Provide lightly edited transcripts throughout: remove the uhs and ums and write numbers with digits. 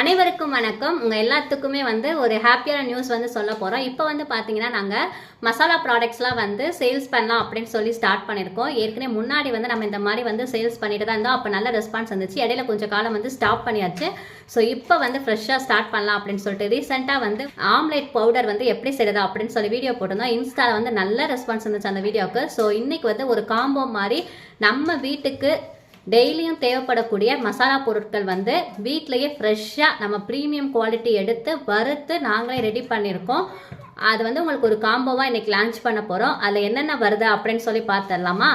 அனைவருக்கும் வணக்கம். உங்கள் எல்லாத்துக்குமே ஒரு ஹாப்பியான நியூஸ் சொல்ல போகிறோம். இப்போ பார்த்தீங்கன்னா நாங்கள் மசாலா ப்ராடக்ட்ஸ்லாம் சேல்ஸ் பண்ணலாம் அப்படின்னு சொல்லி ஸ்டார்ட் பண்ணியிருக்கோம். ஏற்கனவே முன்னாடி நம்ம இந்த மாதிரி சேல்ஸ் பண்ணிட்டு தான் இருந்தோம். அப்போ நல்ல ரெஸ்பான்ஸ் வந்துச்சு. இடையில கொஞ்சம் காலம் ஸ்டாப் பண்ணியாச்சு. ஸோ இப்போ ஃப்ரெஷ்ஷாக ஸ்டார்ட் பண்ணலாம் அப்படின்னு சொல்லிட்டு ரீசெண்டாக ஆம்லேட் பவுடர் எப்படி செய்யறது அப்படின்னு சொல்லி வீடியோ போட்டிருந்தோம். இன்ஸ்டாவில் நல்ல ரெஸ்பான்ஸ் வந்துச்சு அந்த வீடியோவுக்கு. ஸோ இன்னைக்கு ஒரு காம்போ மாதிரி நம்ம வீட்டுக்கு டெய்லியும் தேவைப்படக்கூடிய மசாலா பொருட்கள் வீட்டிலையே ஃப்ரெஷ்ஷாக நம்ம ப்ரீமியம் குவாலிட்டி எடுத்து வறுத்து நாங்களே ரெடி பண்ணியிருக்கோம். அது உங்களுக்கு ஒரு காம்போவாக இன்றைக்கி லான்ச் பண்ண போகிறோம். அதில் என்னென்ன வருது அப்படின்னு சொல்லி பார்த்துடலாமா?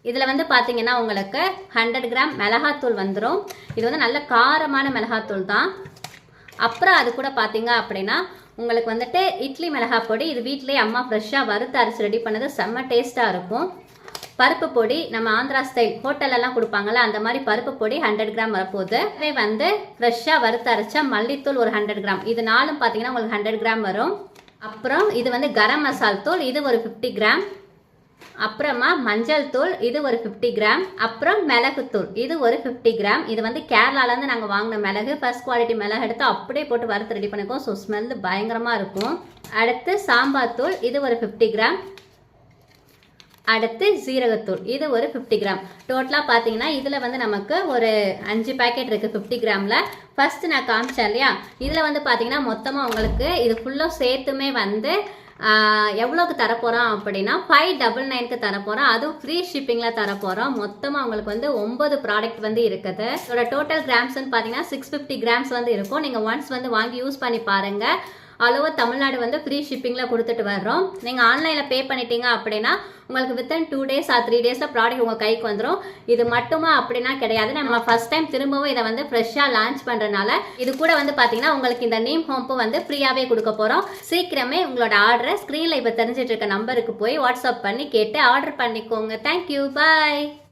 இதில் பார்த்தீங்கன்னா உங்களுக்கு 100 கிராம் மிளகாத்தூள் வந்துடும். இது நல்ல காரமான மிளகாத்தூள் தான். அப்புறம் அது கூட பார்த்தீங்க அப்படின்னா உங்களுக்கு இட்லி மிளகாய் பொடி. இது வீட்டிலேயே அம்மா ஃப்ரெஷ்ஷாக வறுத்து அரைச்சி ரெடி பண்ணது செம்ம டேஸ்ட்டாக இருக்கும். பருப்பு பொடி நம்ம ஆந்திரா ஸ்டைல் ஹோட்டலெல்லாம் கொடுப்பாங்கள்ல அந்த மாதிரி பருப்பு பொடி 100 கிராம் வரப்போகுது. இதே ஃப்ரெஷ்ஷாக வறுத்து அரைச்சா மல்லித்தூள் ஒரு 100 கிராம். இது நாலும் பார்த்தீங்கன்னா உங்களுக்கு 100 கிராம் வரும். அப்புறம் இது கரம் மசால் தூள், இது ஒரு 50 கிராம். அப்புறமா மஞ்சள் தூள், இது ஒரு 50 கிராம். அப்புறம் மிளகுத்தூள், இது ஒரு 50 கிராம். இது கேரளாலேருந்து நாங்கள் வாங்கின மிளகு, ஃபர்ஸ்ட் குவாலிட்டி மிளகு எடுத்து அப்படியே போட்டு வறுத்து ரெடி பண்ணிக்கோம். ஸோ ஸ்மெல் பயங்கரமாக இருக்கும். அடுத்து சாம்பார் தூள், இது ஒரு 50 கிராம். அடுத்து ஜீரகத்தூள், இது ஒரு 50 கிராம். டோட்டலாக பார்த்தீங்கன்னா இதில் நமக்கு ஒரு 5 பேக்கெட் இருக்குது 50 கிராமில். ஃபர்ஸ்ட் நான் காமிச்சேன் இல்லையா, இதில் பார்த்தீங்கன்னா மொத்தமாக உங்களுக்கு இது ஃபுல்லாக சேர்த்துமே எவ்வளோக்கு தரப்போகிறோம் அப்படின்னா 599க்கு தரப்போகிறோம். அதுவும் ஃப்ரீ ஷிப்பிங்கில் தரப்போகிறோம். மொத்தமாக உங்களுக்கு 9 ப்ராடக்ட் இருக்குது. இதோட டோட்டல் கிராம்ஸ்ன்னு பார்த்தீங்கன்னா 650 கிராம்ஸ் இருக்கும். நீங்கள் ஒன்ஸ் வாங்கி யூஸ் பண்ணி பாருங்கள். ஆல் ஓவர் தமிழ்நாடு ஃப்ரீ ஷிப்பிங்கில் கொடுத்துட்டு வர்றோம். நீங்கள் ஆன்லைனில் பே பண்ணிட்டீங்க அப்படின்னா உங்களுக்கு within 2 days or 3 days product உங்கள் கைக்கு வந்துடும். இது மட்டுமா அப்படின்னா கிடையாது. நம்ம ஃபர்ஸ்ட் டைம் திரும்பவும் இதை ஃப்ரெஷ்ஷாக லான்ச் பண்ணுறதுனால இது கூட பார்த்தீங்கன்னா உங்களுக்கு இந்த நீம் ஹோம்பு ஃப்ரீயாகவே கொடுக்க போகிறோம். சீக்கிரமே உங்களோட ஆர்டரை ஸ்க்ரீனில் இப்போ தெரிஞ்சிட்டு இருக்க நம்பருக்கு போய் வாட்ஸ்அப் பண்ணி கேட்டு ஆர்டர் பண்ணிக்கோங்க. தேங்க்யூ, பாய்.